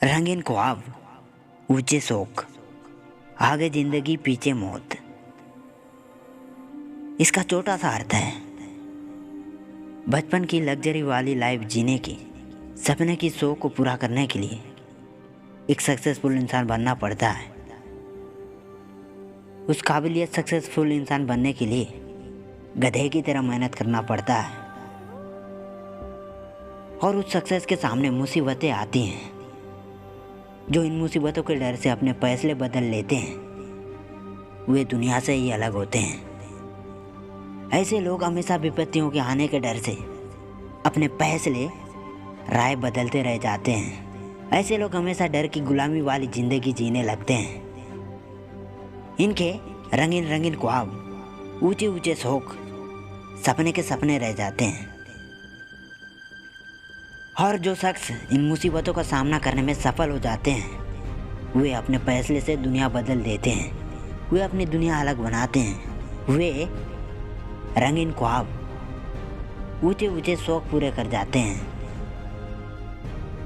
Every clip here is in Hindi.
रंगीन ख्वाब, ऊंचे शौक, आगे जिंदगी पीछे मौत। इसका छोटा सा अर्थ है बचपन की लग्जरी वाली लाइफ जीने की, सपने की शौक को पूरा करने के लिए एक सक्सेसफुल इंसान बनना पड़ता है। उस काबिलियत सक्सेसफुल इंसान बनने के लिए गधे की तरह मेहनत करना पड़ता है और उस सक्सेस के सामने मुसीबतें आती हैं। जो इन मुसीबतों के डर से अपने फैसले बदल लेते हैं वे दुनिया से ही अलग होते हैं। ऐसे लोग हमेशा विपत्तियों के आने के डर से अपने फैसले राय बदलते रह जाते हैं। ऐसे लोग हमेशा डर की गुलामी वाली जिंदगी जीने लगते हैं। इनके रंगीन रंगीन ख्वाब, ऊंचे ऊंचे शौक सपने के सपने रह जाते हैं। और जो शख्स इन मुसीबतों का सामना करने में सफल हो जाते हैं वे अपने फैसले से दुनिया बदल देते हैं। वे अपनी दुनिया अलग बनाते हैं। वे रंगीन ख्वाब, ऊंचे ऊंचे शौक पूरे कर जाते हैं।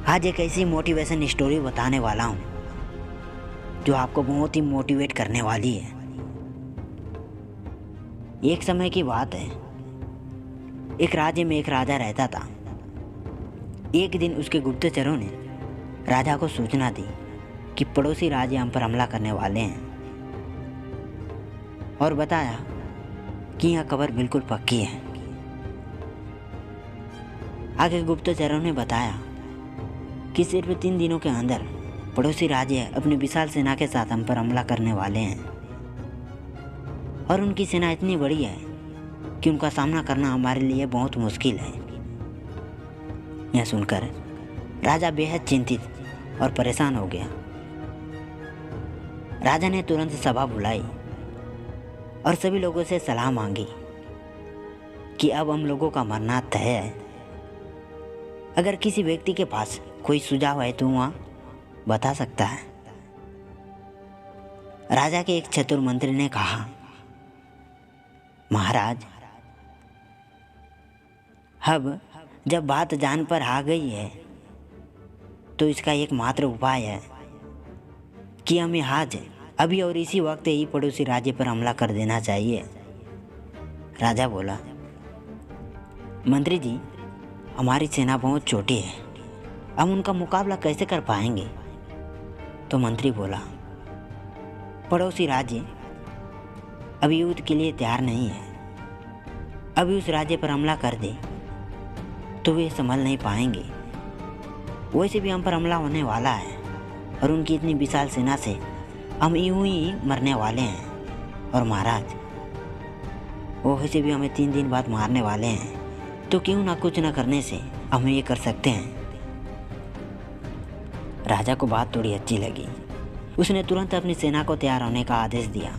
आज एक ऐसी मोटिवेशन स्टोरी बताने वाला हूँ जो आपको बहुत ही मोटिवेट करने वाली है। एक समय की बात है, एक राज्य में एक राजा रहता था। एक दिन उसके गुप्तचरों ने राजा को सूचना दी कि पड़ोसी राज्य हम पर हमला करने वाले हैं और बताया कि यहाँ खबर बिल्कुल पक्की है। आगे गुप्तचरों ने बताया कि सिर्फ 3 दिनों के अंदर पड़ोसी राज्य अपनी विशाल सेना के साथ हम पर हमला करने वाले हैं और उनकी सेना इतनी बड़ी है कि उनका सामना करना हमारे लिए बहुत मुश्किल है। यह सुनकर राजा बेहद चिंतित और परेशान हो गया। राजा ने तुरंत सभा बुलाई और सभी लोगों से सलाह मांगी कि अब हम लोगों का मरना तय है। अगर किसी व्यक्ति के पास कोई सुझाव है तो वहाँ बता सकता है। राजा के एक चतुर मंत्री ने कहा, महाराज, अब जब बात जान पर आ गई है तो इसका एकमात्र उपाय है कि हमें आज अभी और इसी वक्त ही पड़ोसी राज्य पर हमला कर देना चाहिए। राजा बोला, मंत्री जी, हमारी सेना बहुत छोटी है, हम उनका मुकाबला कैसे कर पाएंगे? तो मंत्री बोला, पड़ोसी राज्य अभी युद्ध के लिए तैयार नहीं है। अभी उस राज्य पर हमला कर दे तो वे संभल नहीं पाएंगे। वैसे भी हम पर हमला होने वाला है और उनकी इतनी विशाल सेना से हम यूं ही मरने वाले हैं। और महाराज, वो वैसे भी हमें 3 दिन बाद मारने वाले हैं, तो क्यों ना कुछ ना करने से हम ये कर सकते हैं। राजा को बात थोड़ी अच्छी लगी। उसने तुरंत अपनी सेना को तैयार होने का आदेश दिया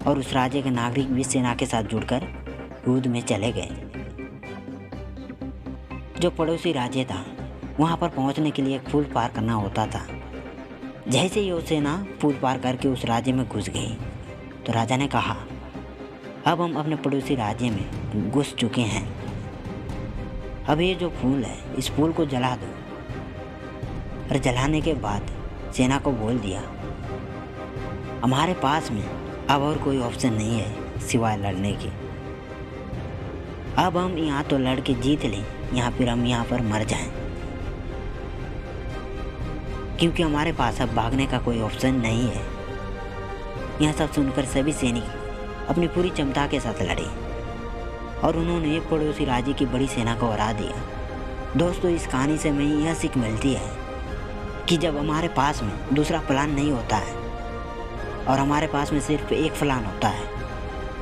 और उस राज्य के नागरिक भी सेना के साथ जुड़कर युद्ध में चले गए। जो पड़ोसी राज्य था वहाँ पर पहुँचने के लिए एक पुल पार करना होता था। जैसे ही वो सेना पुल पार करके उस राज्य में घुस गई तो राजा ने कहा, अब हम अपने पड़ोसी राज्य में घुस चुके हैं। अब ये जो पुल है इस पुल को जला दो। और जलाने के बाद सेना को बोल दिया, हमारे पास में अब और कोई ऑप्शन नहीं है सिवाय लड़ने के। अब हम यहाँ तो लड़ के जीत लें या फिर हम यहाँ पर मर जाएं, क्योंकि हमारे पास अब भागने का कोई ऑप्शन नहीं है। यह सब सुनकर सभी सैनिक अपनी पूरी क्षमता के साथ लड़े और उन्होंने पड़ोसी राज्य की बड़ी सेना को हरा दिया। दोस्तों, इस कहानी से हमें यह सीख मिलती है कि जब हमारे पास में दूसरा प्लान नहीं होता है और हमारे पास में सिर्फ एक प्लान होता है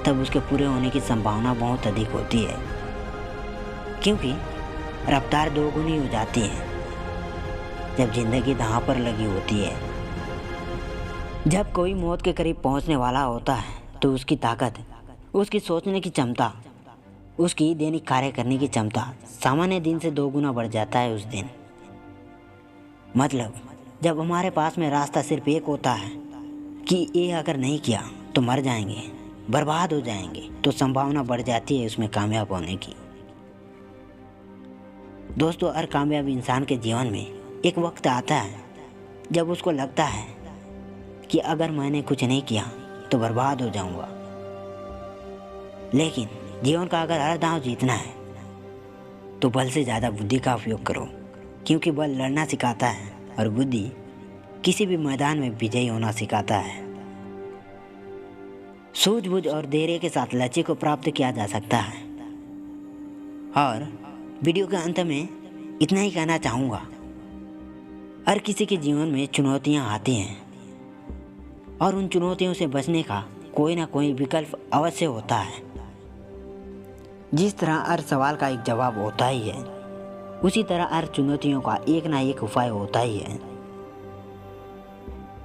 तब उसके पूरे होने की संभावना बहुत अधिक होती है, क्योंकि रफ्तार 2 गुनी हो जाती है जब जिंदगी दांव पर लगी होती है। जब कोई मौत के करीब पहुंचने वाला होता है तो उसकी ताकत, उसकी सोचने की क्षमता, उसकी दैनिक कार्य करने की क्षमता सामान्य दिन से 2 गुना बढ़ जाता है उस दिन। मतलब जब हमारे पास में रास्ता सिर्फ एक होता है कि ये अगर नहीं किया तो मर जाएंगे, बर्बाद हो जाएंगे, तो संभावना बढ़ जाती है उसमें कामयाब होने की। दोस्तों, हर कामयाब इंसान के जीवन में एक वक्त आता है जब उसको लगता है कि अगर मैंने कुछ नहीं किया तो बर्बाद हो जाऊंगा। लेकिन जीवन का अगर हर दांव जीतना है तो बल से ज़्यादा बुद्धि का उपयोग करो, क्योंकि बल लड़ना सिखाता है और बुद्धि किसी भी मैदान में विजयी होना सिखाता है। सूझबूझ और धैर्य के साथ लक्ष्य को प्राप्त किया जा सकता है। और वीडियो के अंत में इतना ही कहना चाहूँगा, हर किसी के जीवन में चुनौतियाँ आती हैं और उन चुनौतियों से बचने का कोई ना कोई विकल्प अवश्य होता है। जिस तरह हर सवाल का एक जवाब होता ही है, उसी तरह हर चुनौतियों का एक ना एक उपाय होता ही है।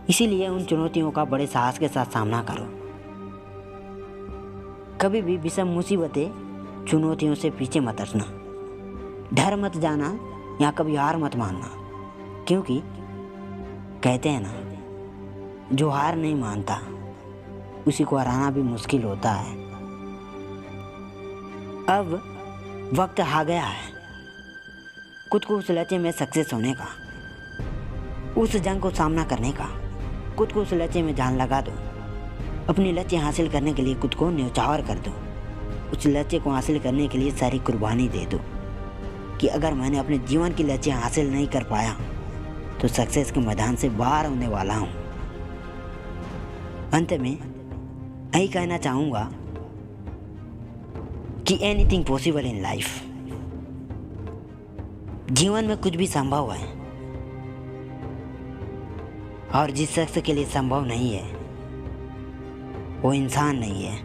इसीलिए उन चुनौतियों का बड़े साहस के साथ सामना करो। कभी भी विषम मुसीबतें चुनौतियों से पीछे मत हटना, डर मत जाना या कभी हार मत मानना, क्योंकि कहते हैं ना, जो हार नहीं मानता उसी को हराना भी मुश्किल होता है। अब वक्त आ गया है खुद को उस लक्ष्य में सक्सेस होने का, उस जंग को सामना करने का। खुद को उस लक्ष्य में जान लगा दो। अपने लक्ष्य हासिल करने के लिए खुद को न्यौछावर कर दो। उस लक्ष्य को हासिल करने के लिए सारी कुर्बानी दे दो कि अगर मैंने अपने जीवन की लक्ष्य हासिल नहीं कर पाया तो सक्सेस के मैदान से बाहर होने वाला हूँ। अंत में यही कहना चाहूँगा कि एनीथिंग पॉसिबल इन लाइफ। जीवन में कुछ भी संभव है और जिस शख्स के लिए संभव नहीं है वो इंसान नहीं है।